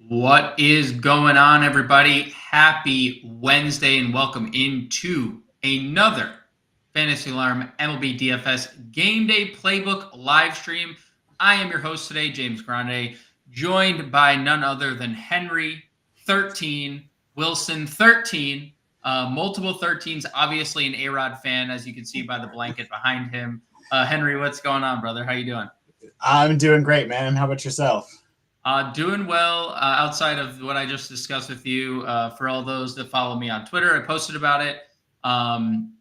What is going on, everybody? Happy Wednesday and welcome into another Fantasy Alarm MLB DFS Game Day Playbook live stream. I am your host today, James Grande, joined by none other than Henry 13, Wilson 13, multiple 13s, obviously an A-Rod fan, as you can see by the blanket behind him. Henry, what's going on, brother? How you doing? I'm doing great, man. How about yourself? Doing well outside of what I just discussed with you. For all those that follow me on Twitter, I posted about it. Um,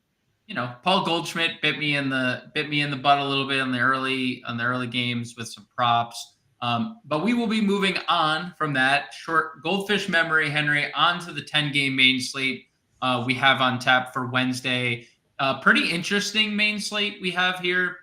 Paul Goldschmidt bit me in the butt a little bit on the early games with some props. But we will be moving on from that short goldfish memory, Henry, onto the 10-game main slate we have on tap for Wednesday. Pretty interesting main slate we have here.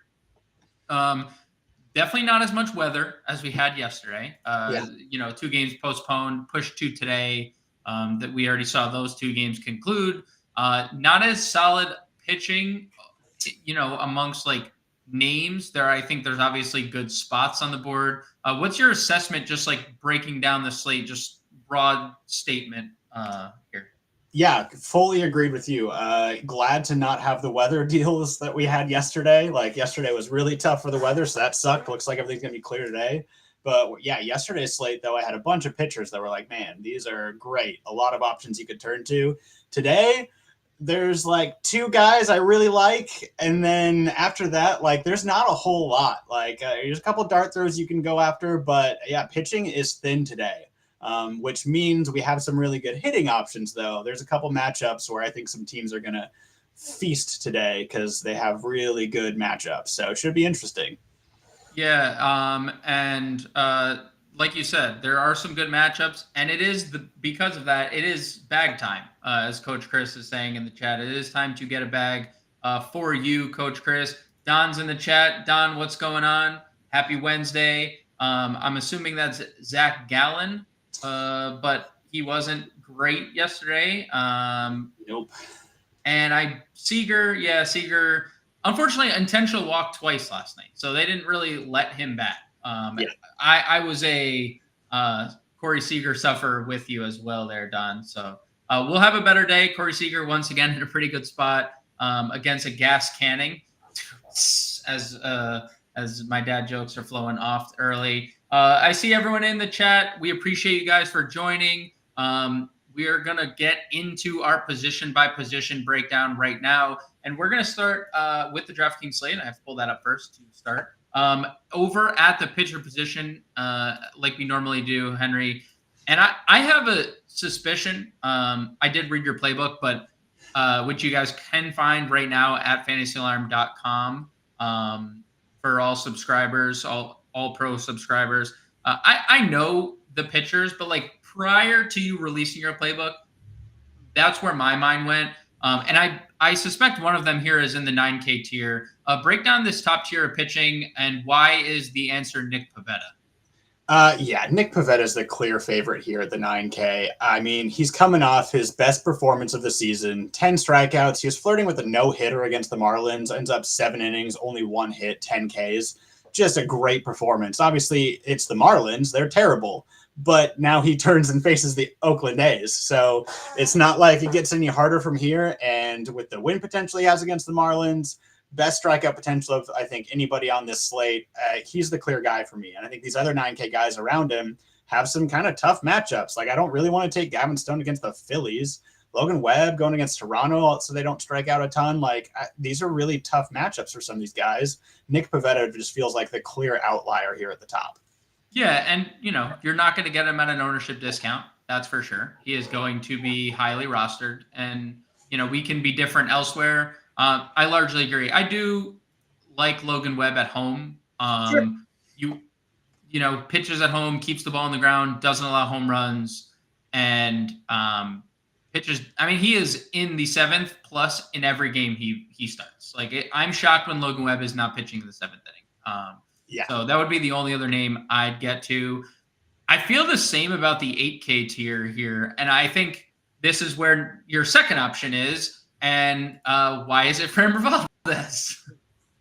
Definitely not as much weather as we had yesterday. Yeah. 2 games postponed, pushed to today. That we already saw those 2 games conclude. Not as solid pitching, amongst like names there. I think there's obviously good spots on the board. What's your assessment, just like breaking down the slate, just broad statement here? Yeah, fully agreed with you. Glad to not have the weather deals that we had yesterday. Like yesterday was really tough for the weather, so that sucked. Looks like everything's gonna be clear today. But yeah, yesterday's slate though, I had a bunch of pitchers that were like, man, these are great. A lot of options you could turn to. Today, there's like 2 guys I really like, and then after that, like there's not a whole lot. Like there's a couple dart throws you can go after, but yeah, pitching is thin today. Which means we have some really good hitting options, though. There's a couple matchups where I think some teams are going to feast today because they have really good matchups. So it should be interesting. Yeah, and like you said, there are some good matchups, and because of that, it is bag time, as Coach Chris is saying in the chat. It is time to get a bag for you, Coach Chris. Don's in the chat. Don, what's going on? Happy Wednesday. I'm assuming that's Zach Gallen. But he wasn't great yesterday. Nope. And Seager, unfortunately, intentional walked twice last night, so they didn't really let him bat. Yeah. I was a Corey Seager sufferer with you as well there, Don. So we'll have a better day. Corey Seager once again hit a pretty good spot against a gas canning, as my dad jokes are flowing off early. I see everyone in the chat. We appreciate you guys for joining. We are going to get into our position by position breakdown right now. And we're going to start with the DraftKings slate. I have to pull that up first to start. Over at the pitcher position, like we normally do, Henry. And I have a suspicion. I did read your playbook, but which you guys can find right now at fantasyalarm.com for all subscribers, all pro subscribers. I know the pitchers, but like prior to you releasing your playbook, that's where my mind went. And I suspect one of them here is in the 9K tier. Break down this top tier of pitching, and why is the answer Nick Pivetta? Yeah, Nick Pivetta is the clear favorite here at the 9K. I mean, he's coming off his best performance of the season, 10 strikeouts. He was flirting with a no-hitter against the Marlins, ends up 7 innings, only 1 hit, 10 Ks. Just a great performance. Obviously, it's the Marlins. They're terrible. But now he turns and faces the Oakland A's. So it's not like it gets any harder from here. And with the win potential he has against the Marlins, best strikeout potential of, I think, anybody on this slate, he's the clear guy for me. And I think these other 9K guys around him have some kind of tough matchups. Like, I don't really want to take Gavin Stone against the Phillies. Logan Webb going against Toronto, so they don't strike out a ton. Like, these are really tough matchups for some of these guys. Nick Pivetta just feels like the clear outlier here at the top. Yeah, and, you're not going to get him at an ownership discount. That's for sure. He is going to be highly rostered, and, we can be different elsewhere. I largely agree. I do like Logan Webb at home. Sure. Pitches at home, keeps the ball on the ground, doesn't allow home runs, and pitches. I mean, he is in the 7th plus in every game he starts. Like, I'm shocked when Logan Webb is not pitching in the 7th inning. Yeah. So that would be the only other name I'd get to. I feel the same about the 8K tier here, and I think this is where your second option is. And why is it Framber Valdez?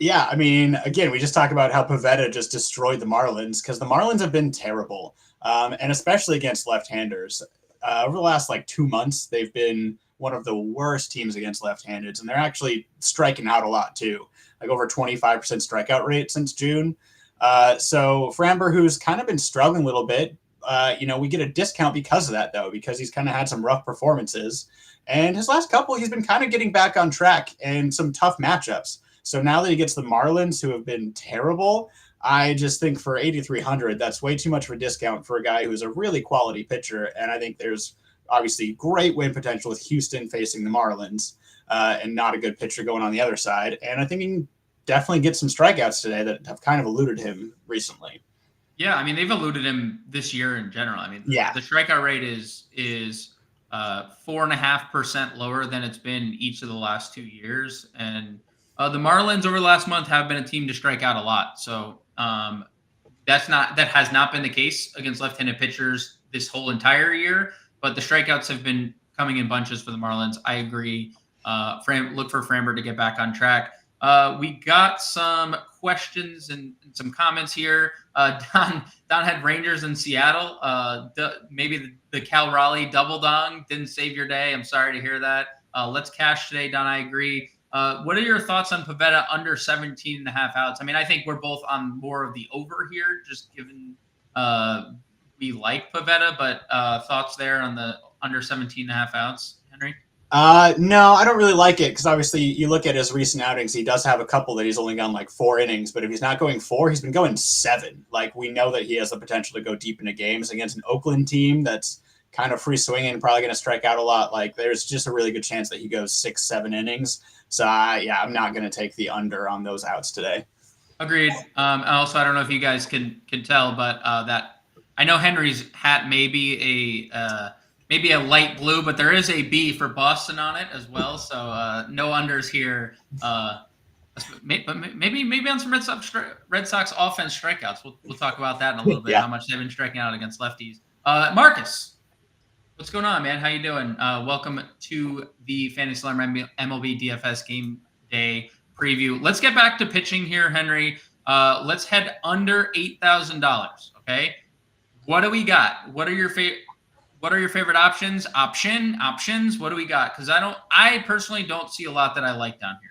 Yeah, I mean, again, we just talked about how Pivetta just destroyed the Marlins because the Marlins have been terrible. and especially against left-handers. Over the last 2 months, they've been one of the worst teams against left-handeds, and they're actually striking out a lot too, like over 25% strikeout rate since June. So Framber, who's kind of been struggling a little bit, we get a discount because of that, though, because he's kind of had some rough performances. And his last couple, he's been kind of getting back on track and some tough matchups. So now that he gets the Marlins, who have been terrible, I just think for 8,300, that's way too much of a discount for a guy who's a really quality pitcher. And I think there's obviously great win potential with Houston facing the Marlins and not a good pitcher going on the other side. And I think he can definitely get some strikeouts today that have kind of eluded him recently. Yeah, I mean, they've eluded him this year in general. I mean, the strikeout rate is 4.5% lower than it's been each of the last 2 years. And the Marlins over the last month have been a team to strike out a lot. So that has not been the case against left-handed pitchers this whole entire year, but the strikeouts have been coming in bunches for the Marlins. I agree. Look for Framber to get back on track. We got some questions and some comments here. Don had Rangers in Seattle. Maybe the Cal Raleigh double dong didn't save your day. I'm sorry to hear that. Let's cash today, Don. I agree. What are your thoughts on Pivetta under 17.5 outs? I mean, I think we're both on more of the over here, just given we like Pivetta, but thoughts there on the under 17.5 outs, Henry? No, I don't really like it because obviously you look at his recent outings, he does have a couple that he's only gone 4 innings, but if he's not going 4, he's been going 7. We know that he has the potential to go deep into games against an Oakland team that's kind of free swinging, probably going to strike out a lot. There's just a really good chance that he goes 6-7 innings. So I'm not going to take the under on those outs today. Agreed. Also, I don't know if you guys can tell, but that I know Henry's hat may be a light blue, but there is a B for Boston on it as well. So no unders here. Maybe on some Red Sox offense strikeouts. We'll talk about that in a little bit. How much they've been striking out against lefties. Marcus, what's going on, man? How you doing? Welcome to the Fantasy Alarm MLB DFS Game Day preview. Let's get back to pitching here, Henry. Let's head under $8,000. Okay, what do we got? What are your favorite options? Options. What do we got? Because I personally don't see a lot that I like down here.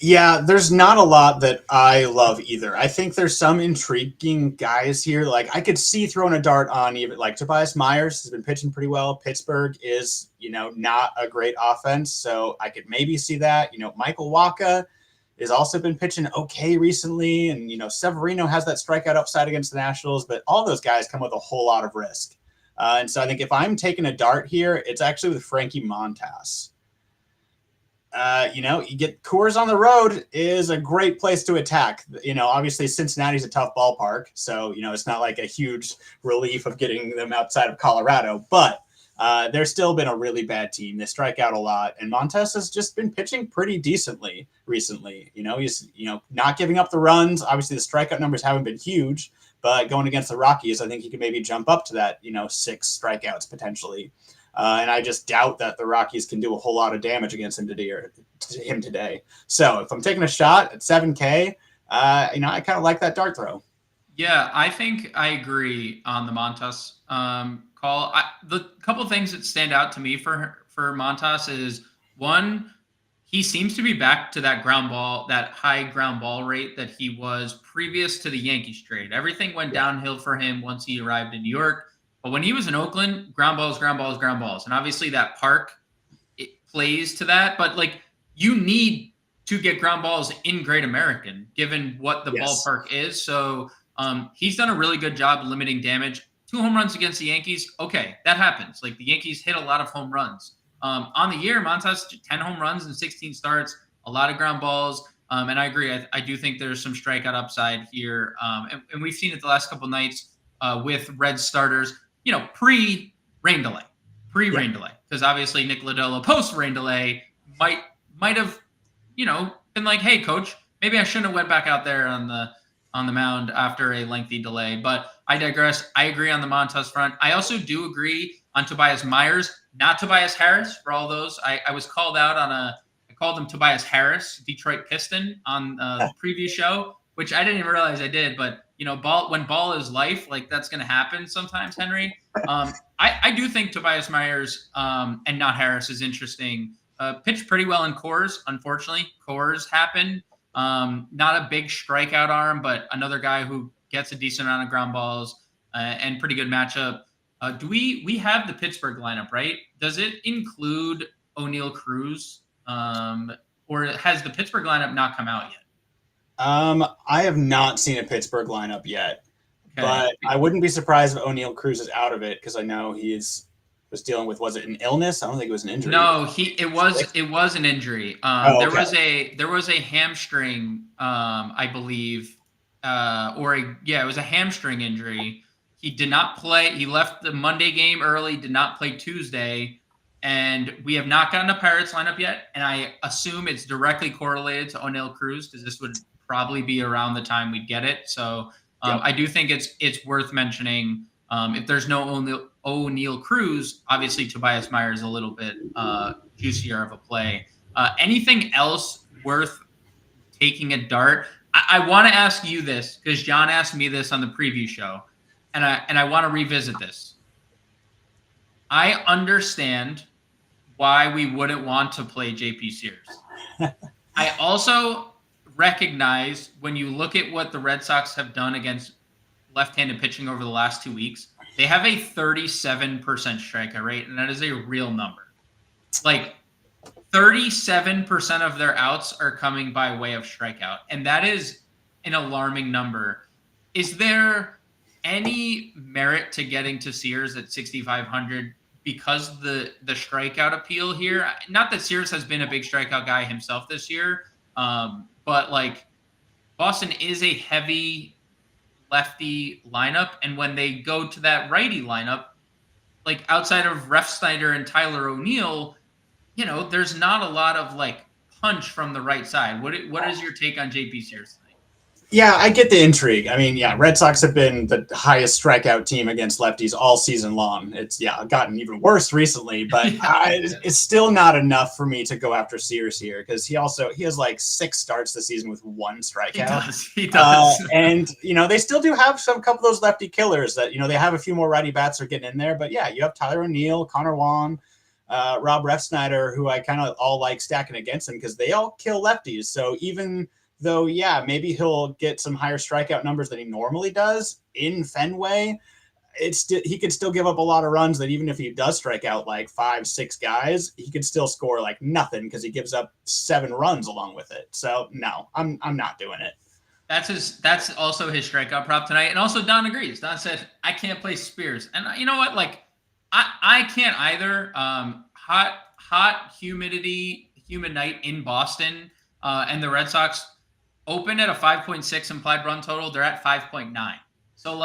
Yeah, there's not a lot that I love either. I think there's some intriguing guys here. I could see throwing a dart on even Tobias Myers has been pitching pretty well. Pittsburgh is, not a great offense. So I could maybe see that. Michael Wacha has also been pitching okay recently. And, Severino has that strikeout upside against the Nationals, but all those guys come with a whole lot of risk. And so I think if I'm taking a dart here, it's actually with Frankie Montas. You get Coors on the road is a great place to attack. Obviously Cincinnati's a tough ballpark, so it's not like a huge relief of getting them outside of Colorado, but they're still been a really bad team. They strike out a lot, and Montes has just been pitching pretty decently recently. He's not giving up the runs. Obviously the strikeout numbers haven't been huge, but going against the Rockies, I think he could maybe jump up to that 6 strikeouts potentially. And I just doubt that the Rockies can do a whole lot of damage against him today. So if I'm taking a shot at 7K, I kind of like that dart throw. Yeah, I think I agree on the Montas call. The couple of things that stand out to me for Montas is, one, he seems to be back to that high ground ball rate that he was previous to the Yankees trade. Everything went downhill for him once he arrived in New York. But when he was in Oakland, ground balls. And obviously that park, it plays to that. But you need to get ground balls in Great American, given what the ballpark is. So he's done a really good job limiting damage. 2 home runs against the Yankees. Okay, that happens. The Yankees hit a lot of home runs. On the year, Montas 10 home runs and 16 starts, a lot of ground balls. And I agree. I do think there's some strikeout upside here. And we've seen it the last couple nights with Red starters. Pre-rain delay, because obviously Nick Lodolo post-rain delay might have, been like, hey, coach, maybe I shouldn't have went back out there on the mound after a lengthy delay. But I digress. I agree on the Montas front. I also do agree on Tobias Myers, not Tobias Harris. For all those, I was called out I called him Tobias Harris, Detroit Piston, on the previous show, which I didn't even realize I did. But when ball is life, like that's going to happen sometimes, Henry. I do think Tobias Myers and not Harris is interesting. Pitched pretty well in Coors. Unfortunately, Coors happened. Not a big strikeout arm, but another guy who gets a decent amount of ground balls and pretty good matchup. Do we have the Pittsburgh lineup, right? Does it include O'Neill Cruz? Or has the Pittsburgh lineup not come out yet? I have not seen a Pittsburgh lineup yet, Okay. but I wouldn't be surprised if O'Neill Cruz is out of it because I know was dealing with, was it an illness? I don't think it was an injury. No, it was an injury. Okay. There was a hamstring, I believe, it was a hamstring injury. He did not play. He left the Monday game early, did not play Tuesday, and we have not gotten a Pirates lineup yet. And I assume it's directly correlated to O'Neill Cruz because this would probably be around the time we'd get it. So I do think it's worth mentioning. If there's no O'Neill Cruz, obviously Tobias Myers is a little bit juicier of a play. Anything else worth taking a dart? I want to ask you this because John asked me this on the preview show, and I want to revisit this. I understand why we wouldn't want to play JP Sears. I also recognize when you look at what the Red Sox have done against left-handed pitching over the last 2 weeks, they have a 37% strikeout rate, and that is a real number. Like 37% of their outs are coming by way of strikeout, and that is an alarming number. Is there any merit to getting to Sears at 6,500 because the strikeout appeal here? Not that Sears has been a big strikeout guy himself this year, but like Boston is a heavy lefty lineup, and when they go to that righty lineup, like outside of Refsnyder and Tyler O'Neill, there's not a lot of like punch from the right side. What is your take on JP Sears tonight? Yeah, I get the intrigue. I mean, Red Sox have been the highest strikeout team against lefties all season long. It's gotten even worse recently, but it's still not enough for me to go after Sears here because he has like 6 starts this season with 1 strikeout. He does. And they still do have a couple of those lefty killers that they have a few more righty bats are getting in there. But you have Tyler O'Neill, Connor Wong, Rob Refsnyder, who I kind of all like stacking against him because they all kill lefties. So even though, maybe he'll get some higher strikeout numbers than he normally does in Fenway, he can still give up a lot of runs that even if he does strike out like 5-6 guys, he can still score like nothing because he gives up 7 runs along with it. So no, I'm not doing it. That's also his strikeout prop tonight. And also Don agrees. Don said, I can't play Spears. And you know what? Like I can't either. Hot humid night in Boston, and the Red Sox open at a 5.6 implied run total. They're at 5.9. So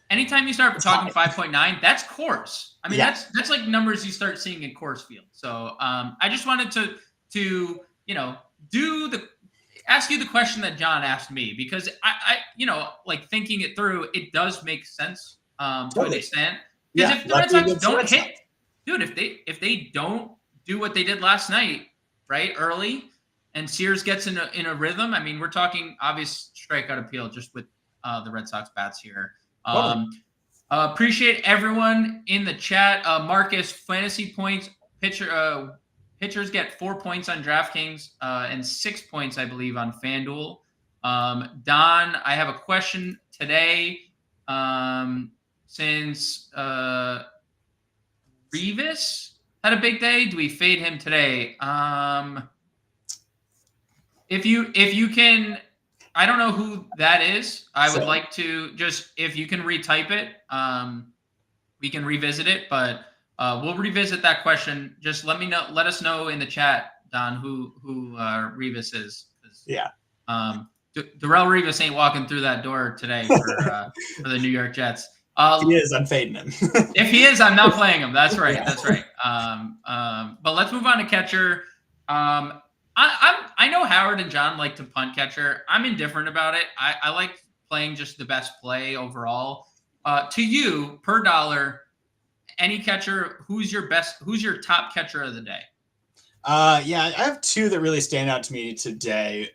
anytime you start talking 5.9, that's Coors. I mean, that's like numbers you start seeing in Coors Field. So I just wanted to ask you the question that John asked me because I like thinking it through, it does make sense to an extent. Because if the Red Sox don't hit, dude, if they don't do what they did last night, right, early, and Sears gets in a rhythm, I mean, we're talking obvious strikeout appeal just with the Red Sox bats here. Appreciate everyone in the chat. Marcus, fantasy points, pitchers get 4 points on DraftKings and 6 points, I believe, on FanDuel. Don, I have a question today. Since Revis had a big day, do we fade him today? If you can, I don't know who that is. I would like to just, if you can retype it, we can revisit it, but we'll revisit that question. Just let us know in the chat, Don, who Revis is. Darrell Revis ain't walking through that door today for the New York Jets. He is. I'm fading him. If he is, I'm not playing him. That's right. Yeah. That's right. But let's move on to catcher. I know Howard and John like to punt catcher. I'm indifferent about it. I like playing just the best play overall. To you, per dollar, any catcher, who's your top catcher of the day? Yeah, I have two that really stand out to me today.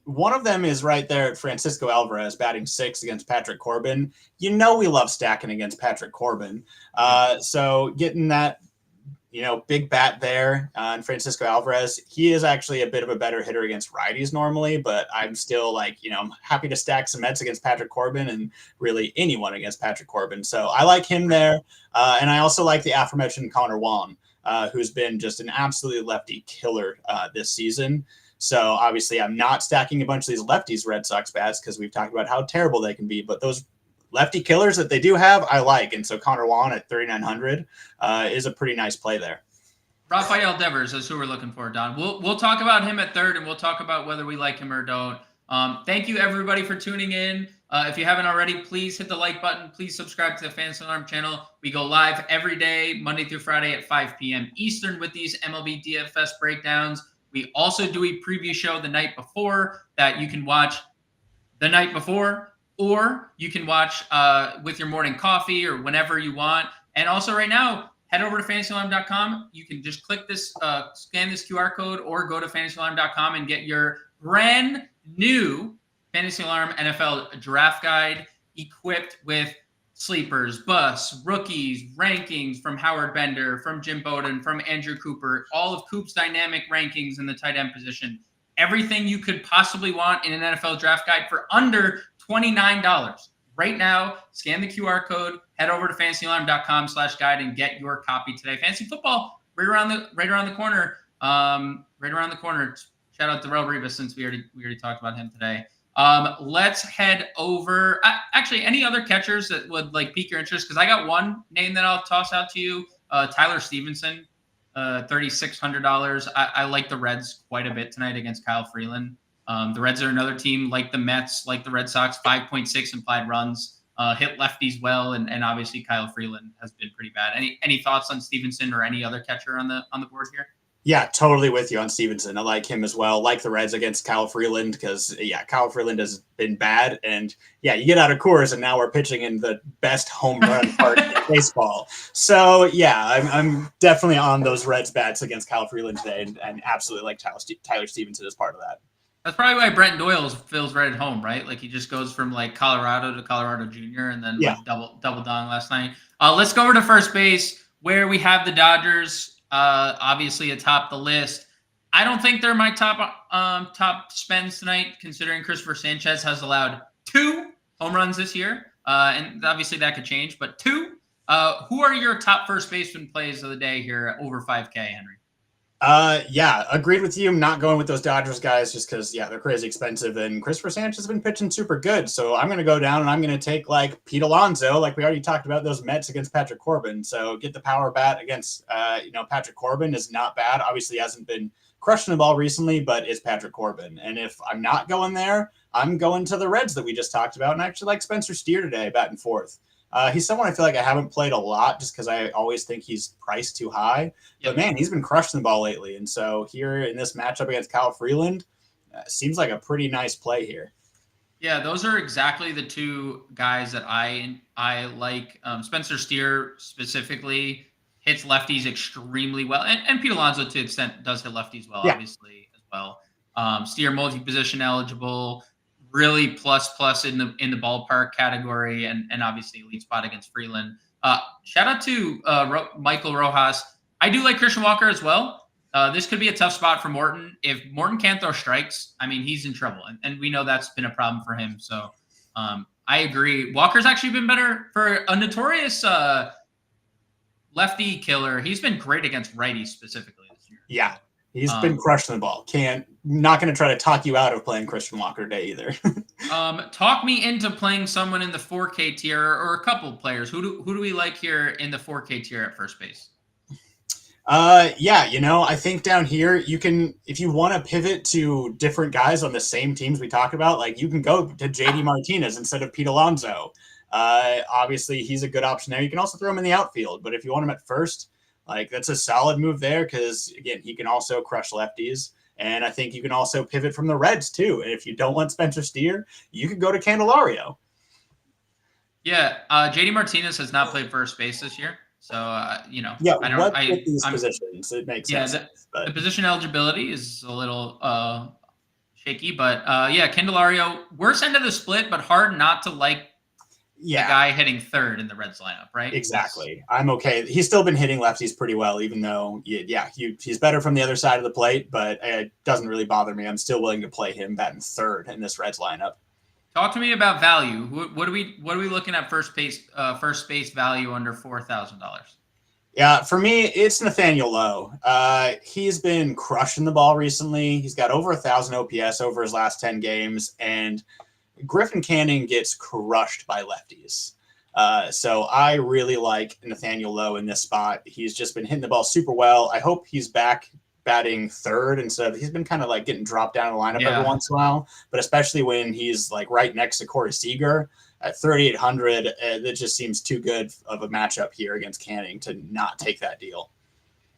One of them is right there at Francisco Alvarez batting 6 against Patrick Corbin. You know we love stacking against Patrick Corbin. So getting that big bat there and Francisco Alvarez. He is actually a bit of a better hitter against righties normally, but I'm still I'm happy to stack some Mets against Patrick Corbin and really anyone against Patrick Corbin. So I like him there. And I also like the aforementioned Connor Wong, who's been just an absolutely lefty killer this season. So obviously I'm not stacking a bunch of these lefties Red Sox bats because we've talked about how terrible they can be, but those lefty killers that they do have, I like. And so Connor Wong at 3,900 is a pretty nice play there. Rafael Devers is who we're looking for, Don. We'll talk about him at third, and we'll talk about whether we like him or don't. Thank you, everybody, for tuning in. If you haven't already, please hit the like button. Please subscribe to the Fantasy Alarm channel. We go live every day, Monday through Friday at 5 p.m. Eastern with these MLB DFS breakdowns. We also do a preview show the night before that you can watch the night before, or you can watch with your morning coffee or whenever you want. And also right now, head over to fantasyalarm.com. You can just click this, scan this QR code, or go to fantasyalarm.com and get your brand new Fantasy Alarm NFL draft guide equipped with sleepers, busts, rookies, rankings from Howard Bender, from Jim Bowden, from Andrew Cooper, all of Coop's dynamic rankings in the tight end position. Everything you could possibly want in an NFL draft guide for under $29. Right now, scan the QR code, head over to fantasyalarm.com/guide and get your copy today. Fantasy football right around the corner. Shout out to Darrell Rivas since we already talked about him today. Let's head over. Actually, any other catchers that would pique your interest? Because I got one name that I'll toss out to you. Tyler Stevenson, $3,600. I like the Reds quite a bit tonight against Kyle Freeland. The Reds are another team like the Mets, like the Red Sox, 5.6 implied runs, hit lefties well, and obviously Kyle Freeland has been pretty bad. Any thoughts on Stevenson or any other catcher on the board here? Yeah, totally with you on Stevenson. I like him as well. Like the Reds against Kyle Freeland because, Kyle Freeland has been bad. And, you get out of Coors and now we're pitching in the best home run park in baseball. So, I'm definitely on those Reds bats against Kyle Freeland today and absolutely like Tyler Stevenson as part of that. That's probably why Brenton Doyle feels right at home, right? He just goes from Colorado to Colorado Junior and then double dong last night. Let's go over to first base where we have the Dodgers. Obviously atop the list. I don't think they're my top spends tonight, considering Christopher Sanchez has allowed 2 home runs this year. And obviously that could change, but 2. Who are your top first baseman plays of the day here over 5K, Henry? Agreed with you. I'm not going with those Dodgers guys just because, they're crazy expensive. And Christopher Sanchez has been pitching super good. So I'm going to go down and I'm going to take Pete Alonso, like we already talked about those Mets against Patrick Corbin. So get the power bat against, Patrick Corbin is not bad. Obviously hasn't been crushing the ball recently, but it's Patrick Corbin. And if I'm not going there, I'm going to the Reds that we just talked about. And I actually like Spencer Steer today, batting 4th. He's someone I feel like I haven't played a lot just because I always think he's priced too high. But, man, he's been crushing the ball lately. And so here in this matchup against Kyle Freeland, seems like a pretty nice play here. Yeah, those are exactly the 2 guys that I like. Spencer Steer specifically hits lefties extremely well. And Pete Alonso, to an extent, does hit lefties well, obviously, as well. Steer multi-position eligible. Really plus in the ballpark category and obviously elite spot against Freeland. Shout out to Michael Rojas. I do like Christian Walker as well. This could be a tough spot for Morton. If Morton can't throw strikes, he's in trouble. And we know that's been a problem for him. So I agree. Walker's actually been better for a notorious lefty killer. He's been great against righties specifically this year. Yeah. He's been crushing the ball. Not going to try to talk you out of playing Christian Walker today either. Talk me into playing someone in the 4K tier or a couple of players. Who do we like here in the 4K tier at first base? I think down here you can, if you want to pivot to different guys on the same teams we talked about, you can go to JD Martinez instead of Pete Alonso. Obviously he's a good option there. You can also throw him in the outfield, but if you want him at first, that's a solid move there because, again, he can also crush lefties. And I think you can also pivot from the Reds, too. And if you don't want Spencer Steer, you could go to Candelario. Yeah, JD Martinez has not played first base this year. So, Yeah, I don't, what with these I'm, positions? It makes yeah, no sense. the But position eligibility is a little shaky, but yeah, Candelario, worst end of the split, but hard not to like the yeah, guy hitting third in the Reds lineup, right? exactly. I'm okay. He's still been hitting lefties pretty well, even though, he's better from the other side of the plate, but it doesn't really bother me. I'm still willing to play him batting third in this Reds lineup. Talk to me about value. What are we looking at first base value under $4,000? Yeah, for me, it's Nathaniel Lowe. He's been crushing the ball recently. He's got over 1,000 OPS over his last 10 games, and Griffin Canning gets crushed by lefties. So I really like Nathaniel Lowe in this spot. He's just been hitting the ball super well. I hope he's back batting third instead of, he's been kind of like getting dropped down in the lineup every once in a while, but especially when he's like right next to Corey Seager at 3,800, that just seems too good of a matchup here against Canning to not take that deal.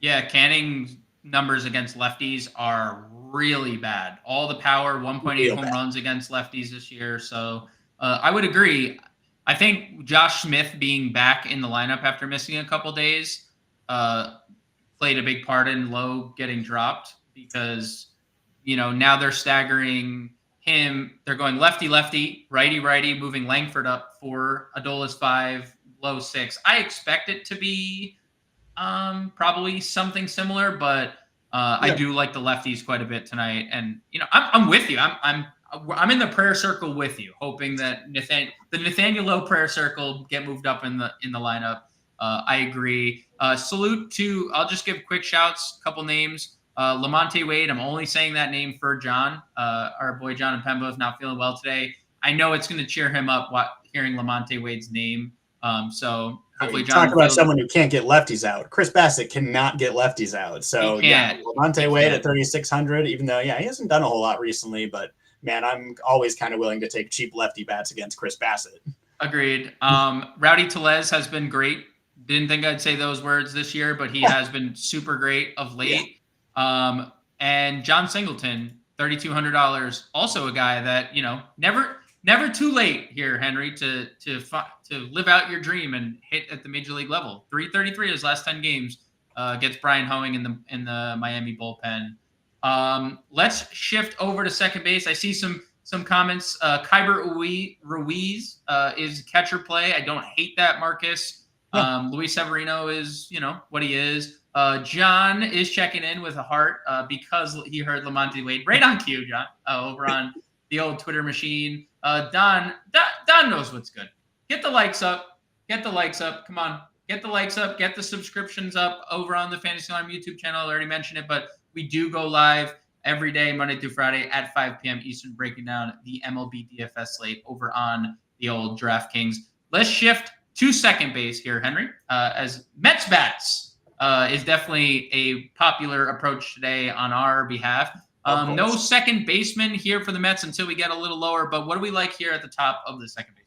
Yeah, Canning's numbers against lefties are really bad. All the power, 1.8 home runs against lefties this year. So I would agree. I think Josh Smith being back in the lineup after missing a couple days played a big part in Lowe getting dropped because, now they're staggering him. They're going lefty, lefty, righty, righty, moving Langford up 4, Adolis 5, Lowe 6. I expect it to be probably something similar, but I do like the lefties quite a bit tonight. And I'm with you. I'm in the prayer circle with you, hoping that the Nathaniel Lowe prayer circle get moved up in the lineup. I agree. Salute to. I'll just give quick shouts. A couple names. Lamonte Wade. I'm only saying that name for John. Our boy John and Pemba is not feeling well today. I know it's going to cheer him up hearing Lamonte Wade's name. So hopefully John talk about someone who can't get lefties out. Chris Bassett cannot get lefties out. So Lamonte Wade at 3,600, even though, he hasn't done a whole lot recently, but man, I'm always kind of willing to take cheap lefty bats against Chris Bassett. Agreed. Rowdy Tellez has been great. Didn't think I'd say those words this year, but he has been super great of late. Yeah. And John Singleton, $3,200, also a guy that, never too late here, Henry, to live out your dream and hit at the major league level. 333 his last 10 games gets Brian Hoeing in the Miami bullpen. Let's shift over to second base. I see some comments. Kyber Ruiz is catcher play. I don't hate that, Marcus. Luis Severino is, what he is. John is checking in with a heart because he heard Lamonte Wade. Right on cue, John, over on the old Twitter machine. Don knows what's good. Get the likes up. Come on. Get the likes up. Get the subscriptions up over on the Fantasy Alarm YouTube channel. I already mentioned it, but we do go live every day, Monday through Friday at 5 p.m. Eastern, breaking down the MLB DFS slate over on the old DraftKings. Let's shift to second base here, Henry, as Mets bats is definitely a popular approach today on our behalf. No second baseman here for the Mets until we get a little lower, but what do we like here at the top of the second baseman?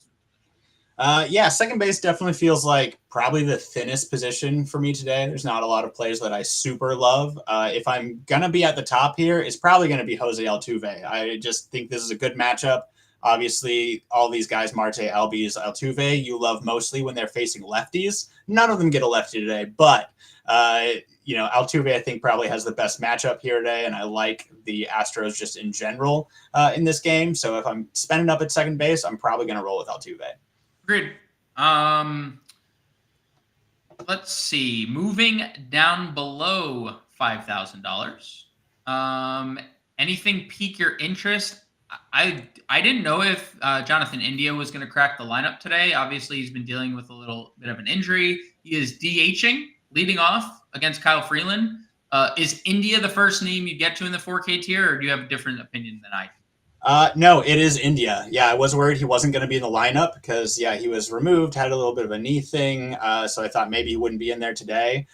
Second base definitely feels like probably the thinnest position for me today. There's not a lot of players that I super love. If I'm going to be at the top here, it's probably going to be Jose Altuve. I just think this is a good matchup. Obviously, all these guys, Marte, Albies, Altuve, you love mostly when they're facing lefties. None of them get a lefty today, but Altuve, I think, probably has the best matchup here today, and I like the Astros just in general in this game. So if I'm spending up at second base, I'm probably going to roll with Altuve. Agreed. Let's see. Moving down below $5,000. Anything pique your interest? I didn't know if Jonathan India was going to crack the lineup today. Obviously, he's been dealing with a little bit of an injury. He is DHing, leading off against Kyle Freeland. Is India the first name you get to in the 4K tier, or do you have a different opinion than I do? No, it is India. Yeah, I was worried he wasn't going to be in the lineup because, he was removed, had a little bit of a knee thing. So I thought maybe he wouldn't be in there today.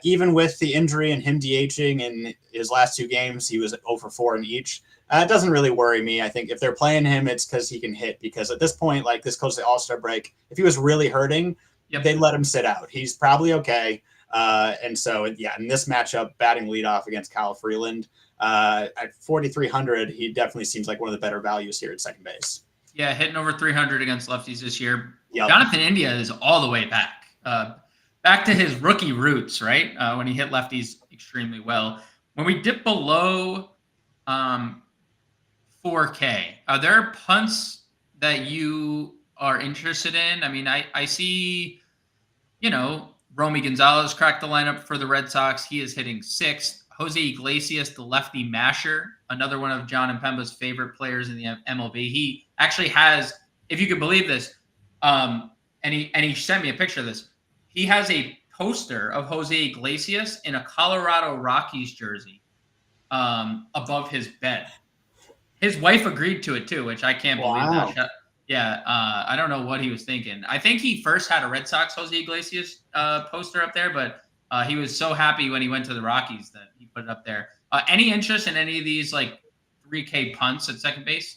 Even with the injury and him DHing in his last 2 games, he was 0-for-4 in each. It doesn't really worry me. I think if they're playing him, it's because he can hit. Because at this point, like this close to the All-Star break, if he was really hurting, they'd let him sit out. He's probably okay. And so, in this matchup, batting leadoff against Kyle Freeland, at 4,300, he definitely seems like one of the better values here at second base. Yeah, hitting over 300 against lefties this year. Yep. Jonathan India is all the way back. back to his rookie roots, right? When he hit lefties extremely well. When we dip below 4K, are there punts that you are interested in? I mean, I see, Romy Gonzalez cracked the lineup for the Red Sox. He is hitting sixth. Jose Iglesias, the lefty masher, another one of John and Pemba's favorite players in the MLB. He actually has, if you could believe this, and he sent me a picture of this. He has a poster of Jose Iglesias in a Colorado Rockies jersey above his bed. His wife agreed to it too, which I can't believe that. Yeah, I don't know what he was thinking. I think he first had a Red Sox Jose Iglesias poster up there, but he was so happy when he went to the Rockies that he put it up there. Any interest in any of these like 3K punts at second base?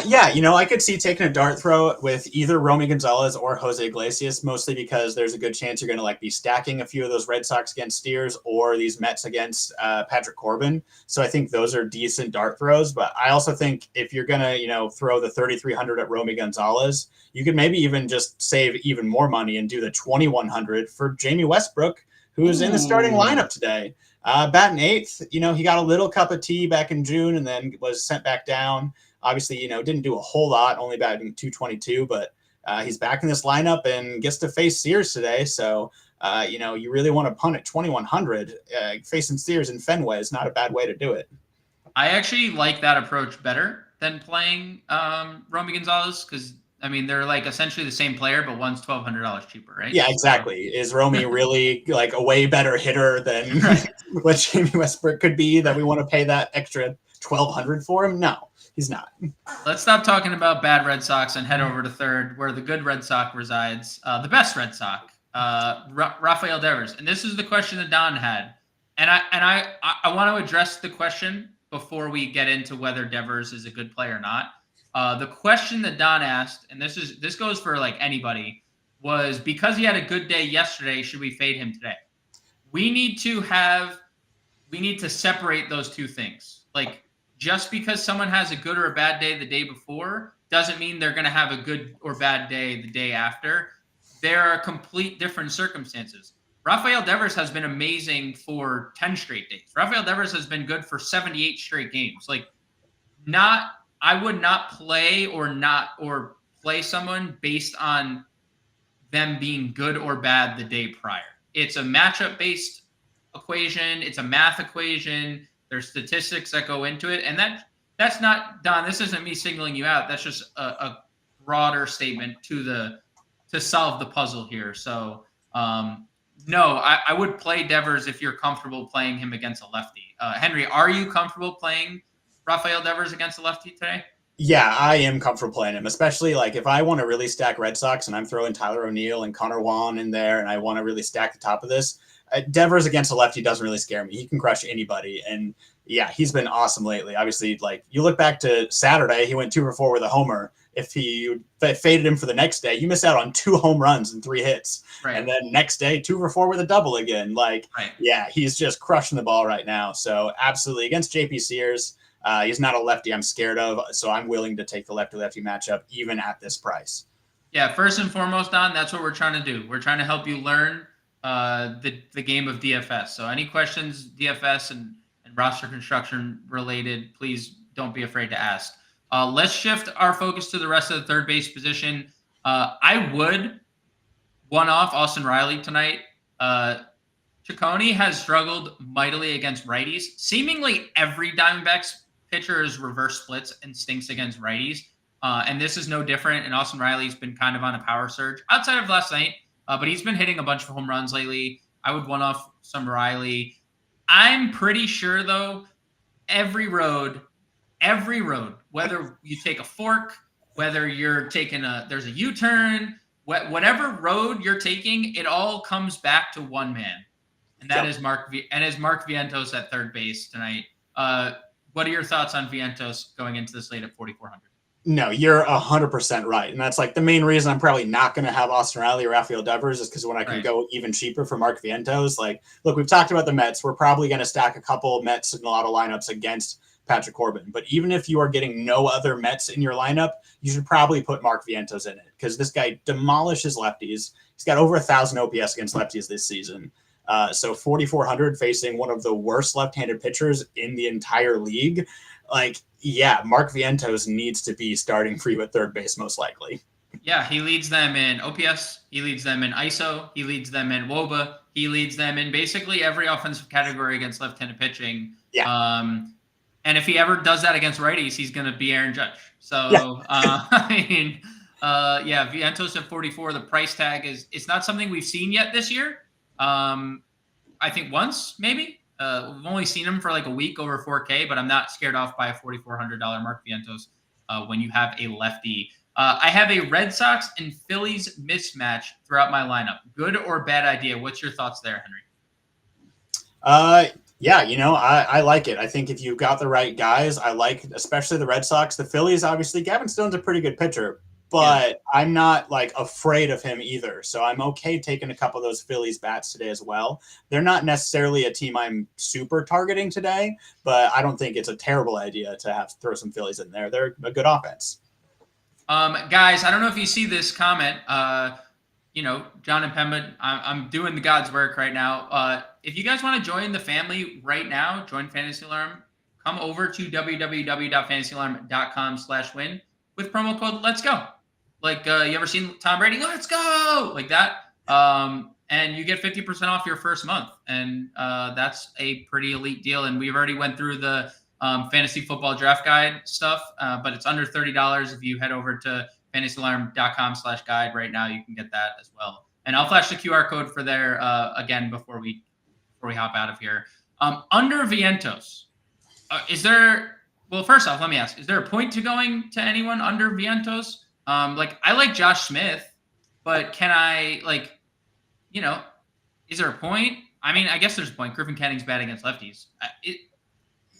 Yeah, I could see taking a dart throw with either Romy Gonzalez or Jose Iglesias, mostly because there's a good chance you're going to like be stacking a few of those Red Sox against Steers or these Mets against Patrick Corbin. So I think those are decent dart throws. But I also think if you're going to, throw the 3,300 at Romy Gonzalez, you could maybe even just save even more money and do the 2,100 for Jamie Westbrook, who's in the starting lineup today. Batting eighth, he got a little cup of tea back in June and then was sent back down. Obviously, didn't do a whole lot, only batting 222, but he's back in this lineup and gets to face Sears today. So, you really want to punt at 2,100. Facing Sears in Fenway is not a bad way to do it. I actually like that approach better than playing Romy Gonzalez because, they're like essentially the same player, but one's $1,200 cheaper, right? Yeah, exactly. So. Is Romy really like a way better hitter than what Jamie Westbrook could be that we want to pay that extra $1,200 for him? No. He's not. Let's stop talking about bad Red Sox and head over to third, where the good Red Sox resides. The best Red Sox, Rafael Devers. And this is the question that Don had. And I want to address the question before we get into whether Devers is a good player or not. The question that Don asked, and this goes for like anybody, was because he had a good day yesterday, should we fade him today? We need to separate those two things. Like, just because someone has a good or a bad day the day before doesn't mean they're going to have a good or bad day the day after. There are complete different circumstances. Rafael Devers has been amazing for 10 straight days. Rafael Devers has been good for 78 straight games. I would not play or play someone based on them being good or bad the day prior. It's a matchup-based equation. It's a math equation. There's statistics that go into it. And that's not, Don, this isn't me singling you out. That's just a broader statement to solve the puzzle here. So, no, I would play Devers if you're comfortable playing him against a lefty. Henry, are you comfortable playing Rafael Devers against a lefty today? Yeah, I am comfortable playing him, especially like if I want to really stack Red Sox and I'm throwing Tyler O'Neill and Connor Juan in there and I want to really stack the top of this. Devers against a lefty doesn't really scare me. He can crush anybody. And yeah, he's been awesome lately. Obviously, like you look back to Saturday, he went 2 for 4 with a homer. If he faded him for the next day, you miss out on 2 home runs and 3 hits. Right. And then next day, 2 for 4 with a double again. Yeah, he's just crushing the ball right now. So absolutely against JP Sears, he's not a lefty I'm scared of. So I'm willing to take the lefty-lefty matchup even at this price. Yeah, first and foremost, Don, that's what we're trying to do. We're trying to help you learn the game of DFS. So any questions, DFS and roster construction related, please don't be afraid to ask. Let's shift our focus to the rest of the third base position. I would one-off Austin Riley tonight. Ciccone has struggled mightily against righties. Seemingly every Diamondbacks pitcher is reverse splits and stinks against righties. And this is no different. And Austin Riley's been kind of on a power surge outside of last night. But he's been hitting a bunch of home runs lately. I would one off some Riley. I'm pretty sure, though, every road, whether you take a fork, whether you're taking there's a U-turn, whatever road you're taking, it all comes back to one man. And that is Mark Vientos at third base tonight. What are your thoughts on Vientos going into the slate at 4,400? No, you're 100% right. And that's like the main reason I'm probably not going to have Austin Riley or Rafael Devers is because when I can go even cheaper for Mark Vientos, like, look, we've talked about the Mets. We're probably going to stack a couple Mets in a lot of lineups against Patrick Corbin. But even if you are getting no other Mets in your lineup, you should probably put Mark Vientos in it because this guy demolishes lefties. He's got over 1,000 OPS against lefties this season. So 4,400 facing one of the worst left-handed pitchers in the entire league. Like, yeah, Mark Vientos needs to be starting for you at third base most likely. Yeah, he leads them in OPS. He leads them in ISO. He leads them in WOBA. He leads them in basically every offensive category against left-handed pitching. Yeah. And if he ever does that against righties, he's going to be Aaron Judge. So, I mean, yeah, Vientos at 44. The price tag it's not something we've seen yet this year. I think once, maybe. We've only seen him for like a week over 4K, but I'm not scared off by a $4,400 Mark Vientos when you have a lefty. I have a Red Sox and Phillies mismatch throughout my lineup. Good or bad idea? What's your thoughts there, Henry? Yeah, I like it. I think if you've got the right guys, I like especially the Red Sox. The Phillies, obviously, Gavin Stone's a pretty good pitcher, but I'm not like afraid of him either. So I'm okay taking a couple of those Phillies bats today as well. They're not necessarily a team I'm super targeting today, but I don't think it's a terrible idea to throw some Phillies in there. They're a good offense. Guys, I don't know if you see this comment. John and Pemba, I'm doing the God's work right now. If you guys want to join the family right now, join Fantasy Alarm, come over to www.fantasyalarm.com/win with promo code Let's Go. Like, you ever seen Tom Brady? Let's go! Like that. And you get 50% off your first month. And that's a pretty elite deal. And we've already went through the fantasy football draft guide stuff, but it's under $30 if you head over to fantasyalarm.com/guide right now. You can get that as well. And I'll flash the QR code for there again before we hop out of here. Under Vientos, first off, let me ask, is there a point to going to anyone under Vientos? I like Josh Smith, but can I is there a point? I mean, I guess there's a point. Griffin Kenning's bad against lefties.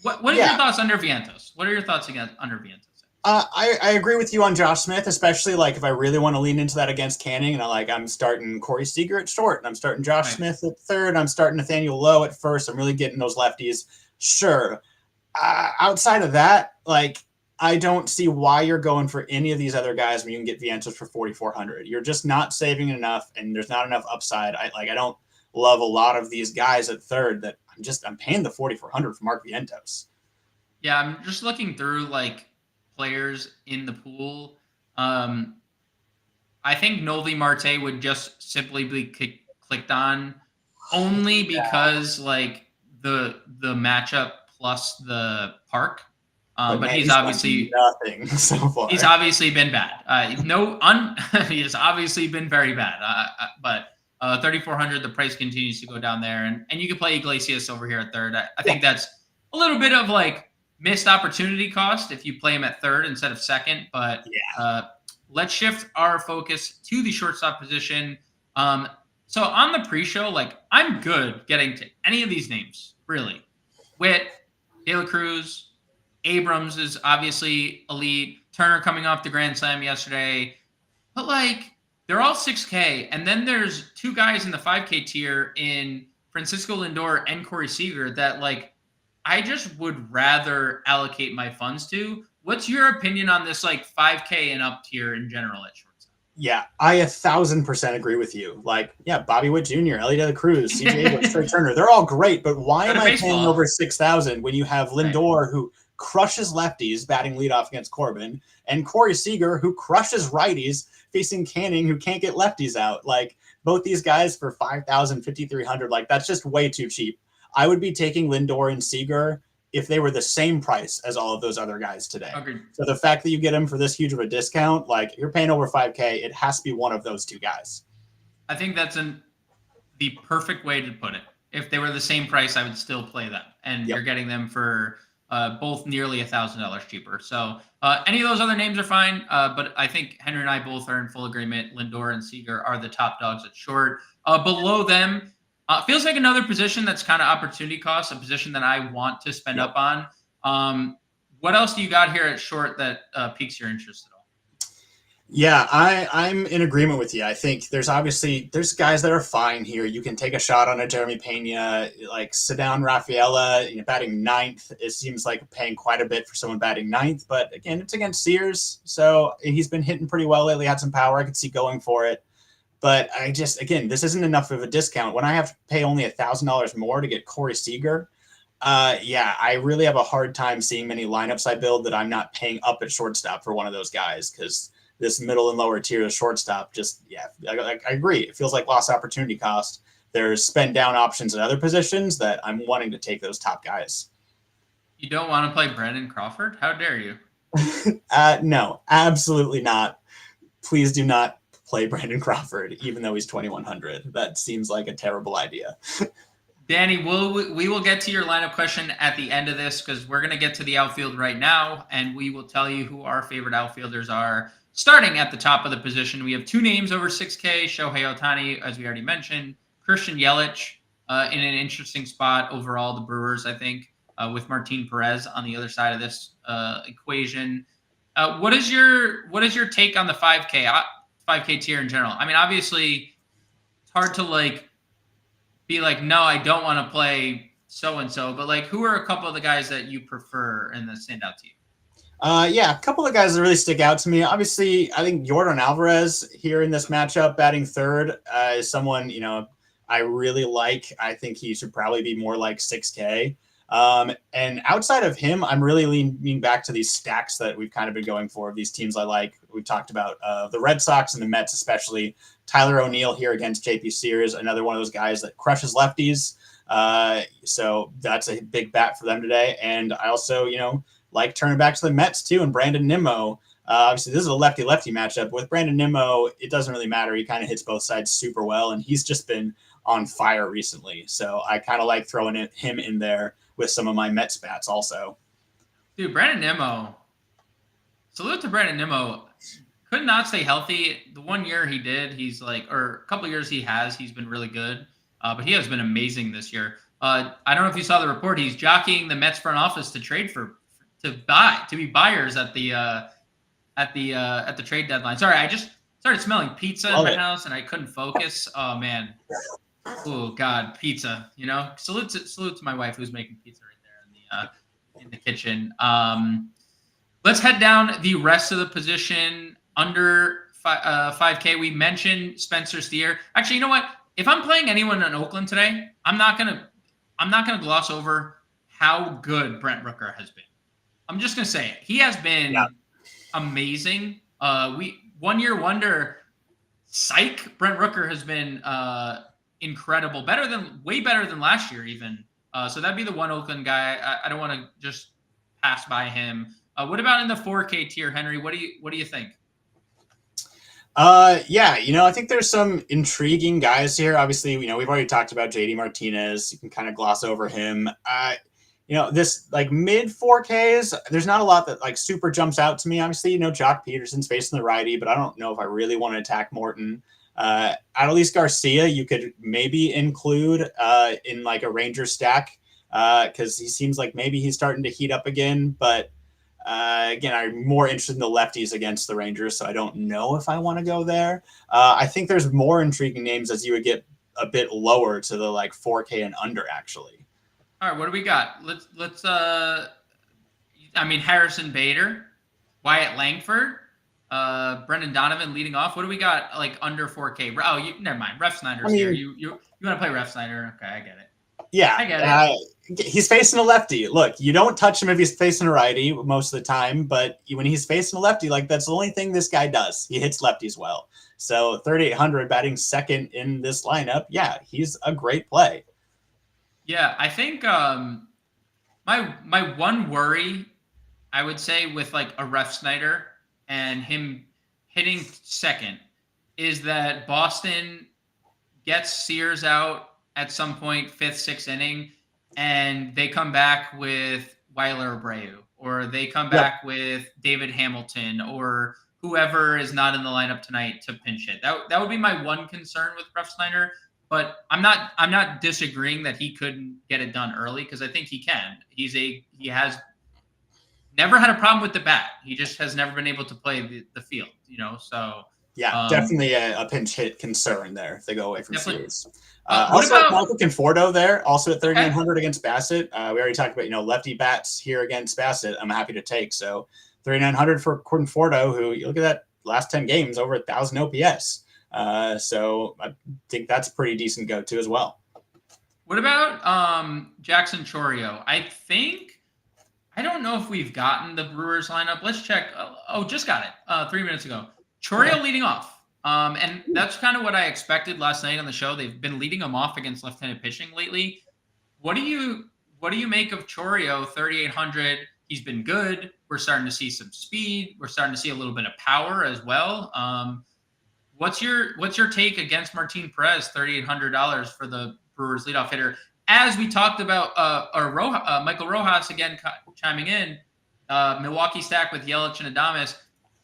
What are your thoughts under Vientos? What are your thoughts under Vientos? I agree with you on Josh Smith, especially if I really want to lean into that against Canning, and I'm starting Corey Seager at short, and I'm starting Josh Smith at third, I'm starting Nathaniel Lowe at first. I'm really getting those lefties. Sure. Outside of that, I don't see why you're going for any of these other guys when you can get Vientos for 4,400. You're just not saving enough, and there's not enough upside. I don't love a lot of these guys at third that I'm paying the 4,400 for Mark Vientos. Yeah, I'm just looking through players in the pool. I think Noelvi Marte would just simply be clicked on only because the matchup plus the park. But he's obviously nothing so far. He's obviously been bad. He has obviously been very bad. But 3,400, the price continues to go down there, and you can play Iglesias over here at third. I think that's a little bit of missed opportunity cost if you play him at third instead of second. But let's shift our focus to the shortstop position. So on the pre-show, I'm good getting to any of these names, really. Witt, De La Cruz, Abrams is obviously elite. Turner coming off the Grand Slam yesterday. But they're all 6K. And then there's two guys in the 5K tier in Francisco Lindor and Corey Seager that I just would rather allocate my funds to. What's your opinion on this 5K and up tier in general at shortstop? Yeah, I 1,000% agree with you. Bobby Witt Jr., Ellie De La Cruz, CJ Abrams, Trey Turner, they're all great, but why am I paying over 6,000 when you have Lindor who crushes lefties batting leadoff against Corbin, and Corey Seager who crushes righties facing Canning who can't get lefties out? Both these guys for 5,000, 5,300, that's just way too cheap. I would be taking Lindor and Seager if they were the same price as all of those other guys today. Agreed. So the fact that you get them for this huge of a discount, you're paying over 5K, it has to be one of those two guys. I think that's the perfect way to put it. If they were the same price, I would still play them. And you're getting them for both nearly $1,000 cheaper. So any of those other names are fine. But I think Henry and I both are in full agreement. Lindor and Seager are the top dogs at short. Below them, feels like another position that's kind of opportunity cost, a position that I want to spend up on. What else do you got here at short that piques your interest at all? Yeah, I'm in agreement with you. I think there's guys that are fine here. You can take a shot on a Jeremy Pena, like sit down Rafaela, batting ninth. It seems like paying quite a bit for someone batting ninth, but again, it's against Sears, so he's been hitting pretty well lately. Had some power. I could see going for it, but again, this isn't enough of a discount when I have to pay only $1,000 more to get Corey Seager. Yeah, I really have a hard time seeing many lineups I build that I'm not paying up at shortstop for one of those guys because this middle and lower tier of shortstop I agree. It feels like lost opportunity cost. There's spend down options in other positions that I'm wanting to take those top guys. You don't want to play Brandon Crawford? How dare you? No, absolutely not. Please do not play Brandon Crawford, even though he's 2,100. That seems like a terrible idea. Danny, we will get to your lineup question at the end of this because we're going to get to the outfield right now, and we will tell you who our favorite outfielders are. Starting at the top of the position, we have two names over 6K, Shohei Ohtani, as we already mentioned, Christian Yelich in an interesting spot overall, the Brewers, I think, with Martin Perez on the other side of this equation. What is your take on the 5K tier in general? I mean, obviously, it's hard to be like, no, I don't want to play so-and-so, but who are a couple of the guys that you prefer and that stand out to you? Yeah, a couple of guys that really stick out to me. Obviously, I think Jordan Alvarez here in this matchup, batting third, is someone, I really like. I think he should probably be more like 6K. And outside of him, I'm really leaning back to these stacks that we've kind of been going for, these teams I like. We talked about the Red Sox and the Mets, especially. Tyler O'Neill here against JP Sears, another one of those guys that crushes lefties. So that's a big bat for them today. And I also, like turning back to the Mets too, and Brandon Nimmo. Obviously, this is a lefty-lefty matchup. With Brandon Nimmo, it doesn't really matter. He kind of hits both sides super well, and he's just been on fire recently. So I kind of like throwing him in there with some of my Mets bats also. Dude, Brandon Nimmo. Salute to Brandon Nimmo. Could not stay healthy. The 1 year he did, or a couple of years he's been really good. But he has been amazing this year. I don't know if you saw the report. He's jockeying the Mets front office to trade to be buyers at the trade deadline. Sorry, I just started smelling pizza in my house and I couldn't focus. Oh man. Oh God, pizza. Salute to my wife who's making pizza right there in the kitchen. Let's head down the rest of the position under 5K. We mentioned Spencer Steer. Actually, you know what? If I'm playing anyone in Oakland today, I'm not gonna gloss over how good Brent Rooker has been. I'm just gonna say it. He has been amazing. 1 year wonder. Psych. Brent Rooker has been incredible. Way better than last year even. So that'd be the one Oakland guy. I don't want to just pass by him. What about in the 4K tier, Henry? What do you think? Yeah, I think there's some intriguing guys here. Obviously, we've already talked about JD Martinez. You can kind of gloss over him. This mid 4Ks, there's not a lot that super jumps out to me. Obviously, Jock Peterson's facing the righty, but I don't know if I really want to attack Morton. Adolis Garcia, you could maybe include in a Ranger stack because he seems like maybe he's starting to heat up again. But again, I'm more interested in the lefties against the Rangers, so I don't know if I want to go there. I think there's more intriguing names as you would get a bit lower to the 4K and under, actually. All right, what do we got? Let's Harrison Bader, Wyatt Langford, Brendan Donovan leading off. What do we got under 4K? Oh, never mind. Ref Snyder's here. You want to play Ref Snyder? Okay, I get it. Yeah, I get it. He's facing a lefty. Look, you don't touch him if he's facing a righty most of the time, but when he's facing a lefty, that's the only thing this guy does. He hits lefties well. So 3,800 batting second in this lineup. Yeah, he's a great play. Yeah, I think my one worry, I would say, with a Ref Snyder and him hitting second is that Boston gets Sears out at some point, 5th, 6th inning, and they come back with Weiler Abreu, or they come back with David Hamilton, or whoever is not in the lineup tonight to pinch hit. That would be my one concern with Ref Snyder. But I'm not disagreeing that he couldn't get it done early because I think he can. He has never had a problem with the bat. He just has never been able to play the field. So yeah, definitely a pinch hit concern there if they go away from definitely. Sears. What Also, about Michael Conforto there, also at 3,900 okay? against Bassett. We already talked about, lefty bats here against Bassett. I'm happy to take. So 3,900 for Conforto, who you look at that last 10 games, over 1,000 OPS. So I think that's a pretty decent go-to as well. What about Jackson Chorio? I don't know if we've gotten the Brewers lineup. Let's check. Just got it 3 minutes ago. Chorio Okay. leading off. And that's kind of what I expected last night on the show. They've been leading him off against left-handed pitching lately. What do you make of Chorio 3,800? He's been good. We're starting to see some speed. We're starting to see a little bit of power as well. What's your take against Martin Perez, $3,800 for the Brewers leadoff hitter? As we talked about, Michael Rojas again chiming in, Milwaukee stack with Yelich and Adames.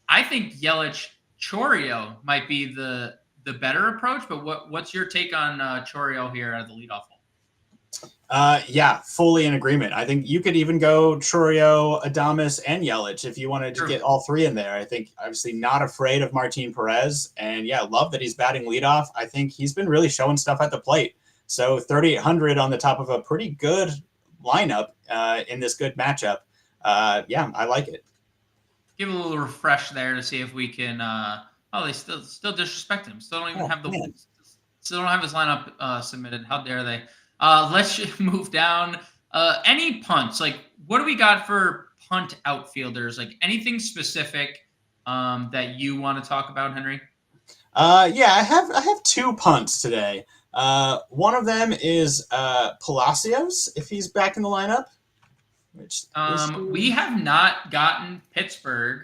I think Yelich Chorio might be the better approach. But what's your take on Chorio here out of the leadoff hole? Yeah, fully in agreement. I think you could even go Chorio, Adames, and Yelich if you wanted to get all three in there. I think obviously not afraid of Martin Perez, and yeah, love that he's batting leadoff. I think he's been really showing stuff at the plate. So 3,800 on the top of a pretty good lineup in this good matchup. Yeah, I like it. Give a little refresh there to see if we can. They still disrespect him. Still don't even have still don't have his lineup submitted. How dare they? Let's move down. Any punts? Like, what do we got for punt outfielders? Like, anything specific that you want to talk about, Henry? Yeah, I have two punts today. One of them is Palacios, if he's back in the lineup. We have not gotten Pittsburgh.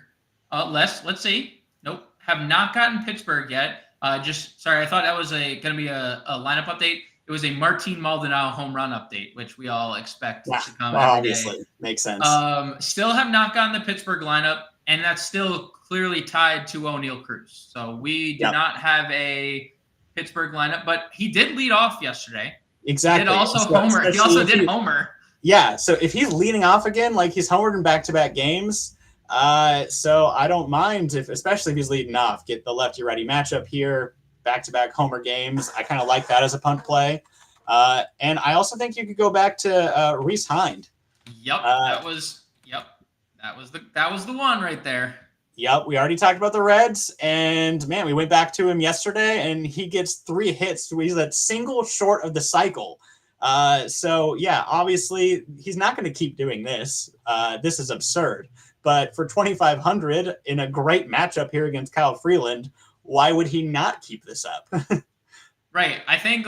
Let's see. Nope, have not gotten Pittsburgh yet. Sorry, I thought that was going to be a lineup update. It was a Martin Maldonado home run update, which we all expect to come every obviously day. Makes sense. Still have not gotten the Pittsburgh lineup, and that's still clearly tied to O'Neal Cruz. So we do not have a Pittsburgh lineup, but he did lead off yesterday. Exactly. He also did homer. Yeah, so if he's leading off again, like he's homered in back-to-back games, so I don't mind especially if he's leading off, get the lefty-righty matchup here, back-to-back homer games. I kind of like that as a punt play. And I also think you could go back to Reese Hind. Yep, that was the one right there. Yep, we already talked about the Reds, and man, we went back to him yesterday, and he gets 3 hits. He's that single short of the cycle. So yeah, obviously he's not going to keep doing this. This is absurd. But for 2,500 in a great matchup here against Kyle Freeland, why would he not keep this up? Right. I think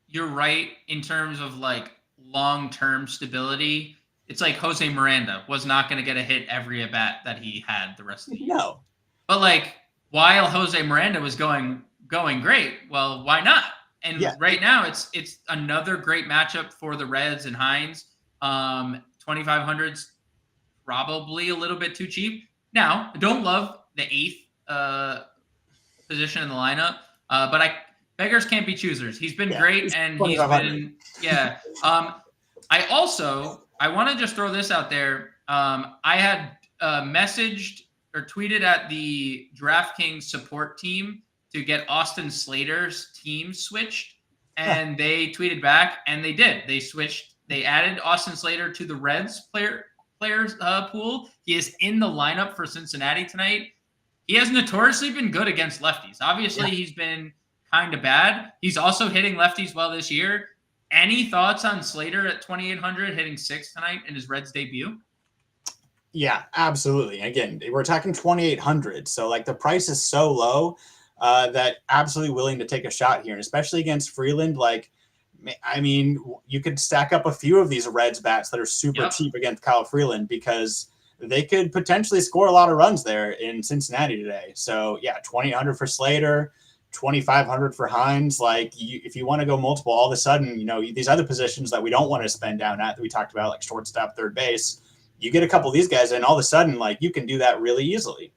you're right in terms of long-term stability. It's like Jose Miranda was not going to get a hit every at bat that he had the rest of the year. No. But while Jose Miranda was going great, well, why not? And right now, it's another great matchup for the Reds and Hines. 2,500's probably a little bit too cheap. Now, I don't love the 8th position in the lineup, but beggars can't be choosers. He's been great, and he's been I want to just throw this out there. I had messaged or tweeted at the DraftKings support team to get Austin Slater's team switched, and they tweeted back, and they did. They switched. They added Austin Slater to the Reds players pool. He is in the lineup for Cincinnati tonight. He has notoriously been good against lefties. Obviously, he's been kind of bad. He's also hitting lefties well this year. Any thoughts on Slater at 2,800 hitting 6 tonight in his Reds debut? Yeah, absolutely. Again, we're talking 2,800. So the price is so low that absolutely willing to take a shot here. And especially against Freeland, I mean, you could stack up a few of these Reds bats that are super cheap against Kyle Freeland because they could potentially score a lot of runs there in Cincinnati today. So yeah, 2,800 for Slater, 2,500 for Hines. If you want to go multiple, all of a sudden, these other positions that we don't want to spend down at that we talked about, like shortstop, third base, you get a couple of these guys, and all of a sudden, you can do that really easily.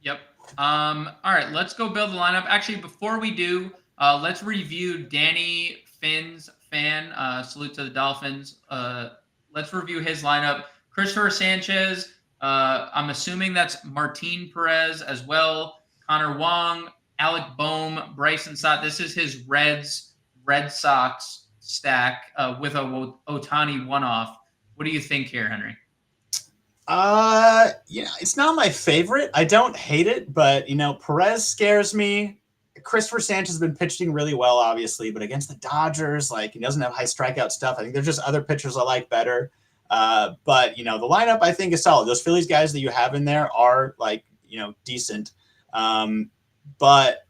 Yep. All right, let's go build the lineup. Actually, before we do, let's review Danny Finn's fan. Salute to the Dolphins. Let's review his lineup. Christopher Sanchez. I'm assuming that's Martin Perez as well. Connor Wong, Alec Boehm, Bryson Stott. This is his Red Sox stack with a Otani one-off. What do you think here, Henry? Yeah, it's not my favorite. I don't hate it, but Perez scares me. Christopher Sanchez has been pitching really well, obviously, but against the Dodgers, like, he doesn't have high strikeout stuff. I think there's just other pitchers I like better. But the lineup I think is solid. Those Phillies guys that you have in there are decent. But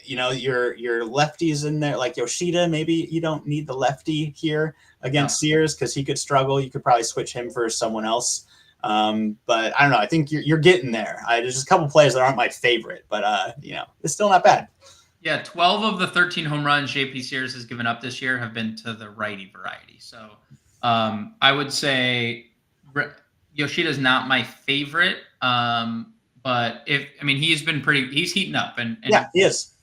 your lefties in there, like Yoshida, maybe you don't need the lefty here against Sears because he could struggle. You could probably switch him for someone else. But I don't know. I think you're getting there. There's just a couple plays that aren't my favorite, but it's still not bad. Yeah, 12 of the 13 home runs JP Sears has given up this year have been to the righty variety. So I would say Yoshida's not my favorite. But he's heating up and yeah, he is.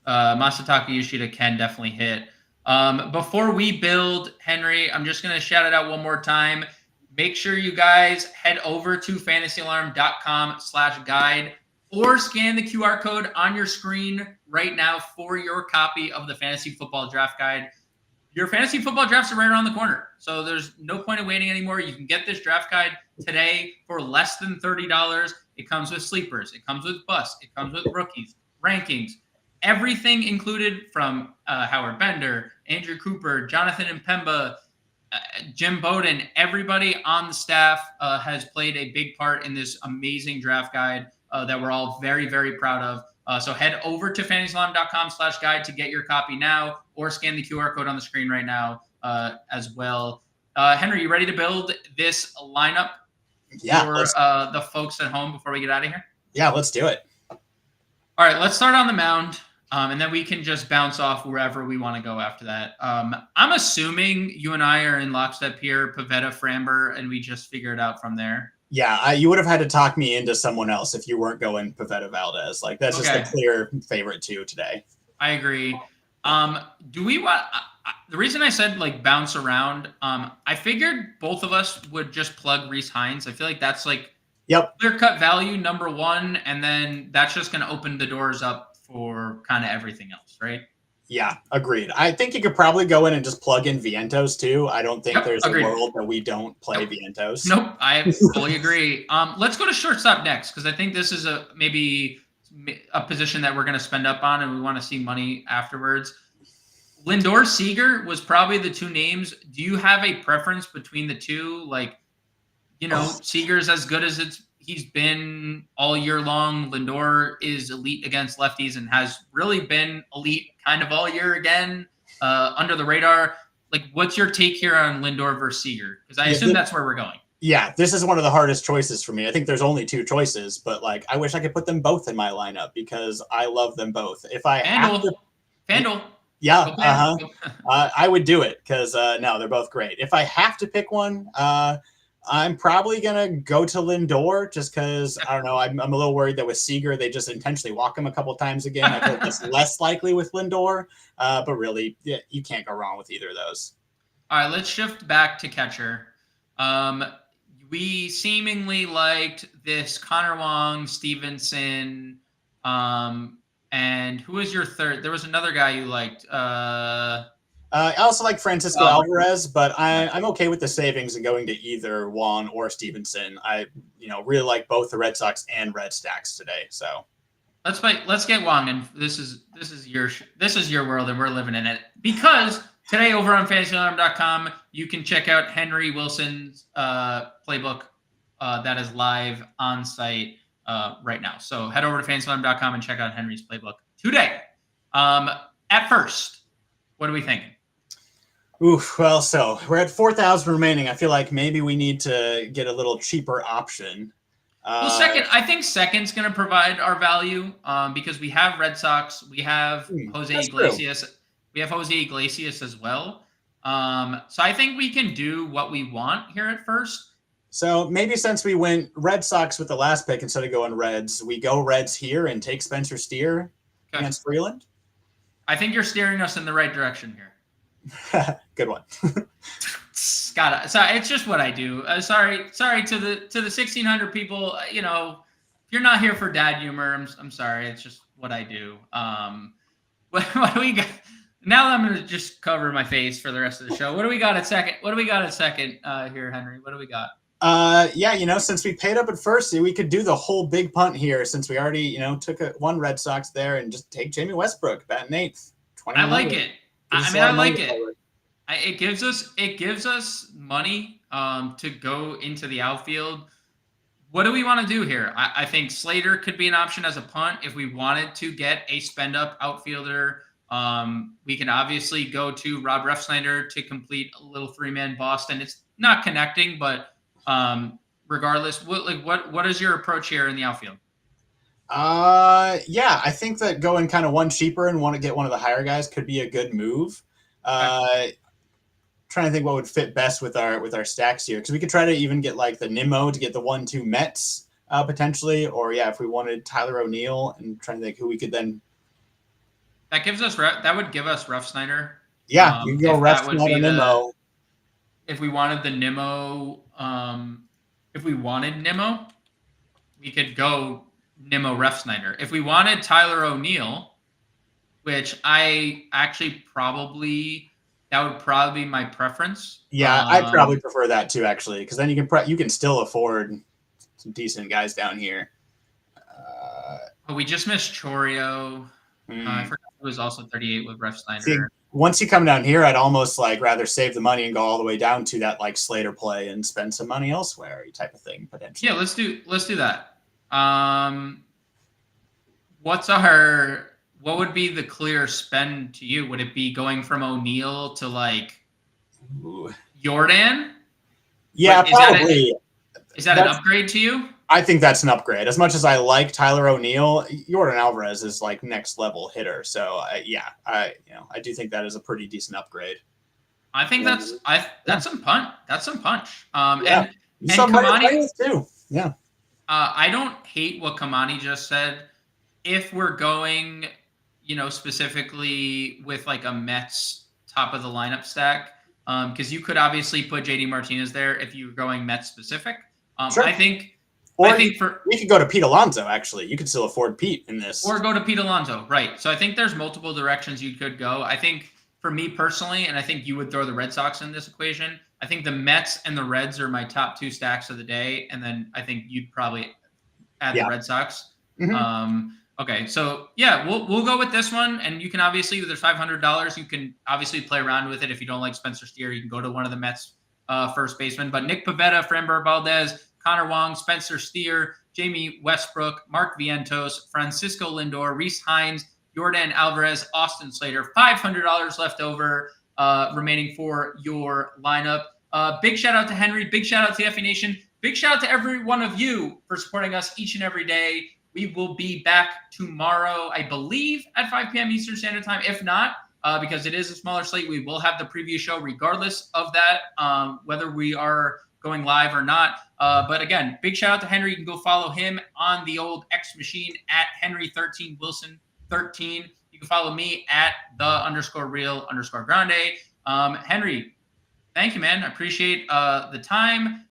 Masataka Yoshida can definitely hit. Before we build, Henry, I'm just going to shout it out one more time. Make sure you guys head over to fantasyalarm.com/guide or scan the QR code on your screen right now for your copy of the Fantasy Football Draft Guide. Your fantasy football drafts are right around the corner, so there's no point in waiting anymore. You can get this draft guide today for less than $30. It comes with sleepers. It comes with busts. It comes with rookies, rankings, everything included from Howard Bender, Andrew Cooper, Jonathan Impemba, Jim Bowden. Everybody on the staff has played a big part in this amazing draft guide that we're all very, very proud of. So head over to fantasyalarm.com/guide to get your copy now, or scan the QR code on the screen right now as well. Henry, you ready to build this lineup for the folks at home before we get out of here? Yeah, let's do it. All right, let's start on the mound, and then we can just bounce off wherever we want to go after that. I'm assuming you and I are in lockstep here, Pivetta, Framber, and we just figure it out from there. Yeah, you would have had to talk me into someone else if you weren't going Pivetta Valdez. Like, that's just a clear favorite too today. I agree. Do we want the reason I said bounce around? I figured both of us would just plug Rhys Hines. I feel like that's clear cut value number one, and then that's just going to open the doors up for kind of everything else, right? Yeah, agreed. I think you could probably go in and just plug in Vientos too. I don't think there's a world that we don't play Vientos. Nope, I fully agree. Let's go to shortstop next because I think this is maybe a position that we're going to spend up on and we want to see money afterwards. Lindor, Seager was probably the two names. Do you have a preference between the two? Seager's as good as he's been all year long. Lindor is elite against lefties and has really been elite kind of all year again, under the radar. What's your take here on Lindor versus Seager? Because I assume that's where we're going. Yeah, this is one of the hardest choices for me. I think there's only two choices, but I wish I could put them both in my lineup because I love them both. If I FanDuel. Yeah, I would do it because no, they're both great. If I have to pick one, I'm probably going to go to Lindor just because, I don't know, I'm a little worried that with Seager, they just intentionally walk him a couple times again. I feel it's less likely with Lindor, but really, you can't go wrong with either of those. All right, let's shift back to catcher. We seemingly liked this Connor Wong, Stevenson, and who was your third? There was another guy you liked. I also like Francisco Alvarez, but I'm okay with the savings and going to either Wong or Stevenson. I really like both the Red Sox and Red stacks today. So let's get Wong, and this is your world, and we're living in it. Because today over on fantasyalarm.com, you can check out Henry Wilson's playbook that is live on site right now. So head over to fantasyalarm.com and check out Henry's playbook today. At first, what are we thinking? Oof. Well, so we're at 4,000 remaining. I feel like maybe we need to get a little cheaper option. I think second's going to provide our value because we have Red Sox. We have Jose Iglesias. True. We have Jose Iglesias as well. So I think we can do what we want here at first. So maybe since we went Red Sox with the last pick instead of going Reds, we go Reds here and take Spencer Steer against Freeland. I think you're steering us in the right direction here. Good one. Scott, so it's just what I do. Sorry to the 1,600 people. you're not here for dad humor, I'm sorry. It's just what I do. What do we got? Now that I'm going to just cover my face for the rest of the show. What do we got at second? Here, Henry? What do we got? Yeah, since we paid up at first, we could do the whole big punt here since we already, took one Red Sox there and just take Jamie Westbrook, batting eighth. I like it. I like it. It gives us money to go into the outfield. What do we want to do here? I think Slater could be an option as a punt if we wanted to get a spend up outfielder. We can obviously go to Rob Refsnyder to complete a little 3-man Boston. It's not connecting, but regardless, what is your approach here in the outfield? Yeah, I think that going kind of one cheaper and want to get one of the higher guys could be a good move. Trying to think what would fit best with our stacks here, because we could try to even get like the Nimmo to get the 1-2 Mets potentially, or if we wanted Tyler O'Neill, and trying to think who we could then. That would give us Refsnyder. Yeah, you can go Refsnyder Nimmo. If we wanted the Nimmo, we could go Nimmo Refsnyder. If we wanted Tyler O'Neill, which I actually that would probably be my preference. Yeah, I'd probably prefer that too, actually, because then you can still afford some decent guys down here. We just missed Chorio. I forgot he was also 38 with Refsnyder. See, once you come down here, I'd almost rather save the money and go all the way down to that Slater play and spend some money elsewhere, type of thing potentially. Yeah, let's do that. What would be the clear spend to you? Would it be going from O'Neill to Jordan? Yeah, probably. Is that an upgrade to you? I think that's an upgrade. As much as I like Tyler O'Neill, Jordan Alvarez is next level hitter. So I do think that is a pretty decent upgrade. I think that's some punch. That's some punch. And Kamani too. Yeah. I don't hate what Kamani just said. If we're going, specifically with a Mets top of the lineup stack, because you could obviously put JD Martinez there if you're going Mets specific. Sure. I think we could go to Pete Alonso. Actually, you could still afford Pete in this, or go to Pete Alonso, right? So I think there's multiple directions you could go. I think for me personally, and I think you would throw the Red Sox in this equation. I think the Mets and the Reds are my top 2 stacks of the day, and then I think you'd probably add the Red Sox. Mm-hmm. Okay, so we'll go with this one, and you can obviously, there's $500. You can obviously play around with it. If you don't like Spencer Steer, you can go to one of the Mets first basemen. But Nick Pivetta, Framber Valdez, Connor Wong, Spencer Steer, Jamie Westbrook, Mark Vientos, Francisco Lindor, Reese Hines, Jordan Alvarez, Austin Slater. $500 left over remaining for your lineup. Big shout out to Henry. Big shout out to FA Nation. Big shout out to every one of you for supporting us each and every day. We will be back tomorrow, I believe, at 5 p.m. Eastern Standard Time. If not, because it is a smaller slate, we will have the preview show regardless of that, whether we are going live or not. But again, big shout out to Henry. You can go follow him on the old X machine at Henry13Wilson13. You can follow me at _real_Grande. Henry, thank you, man. I appreciate the time.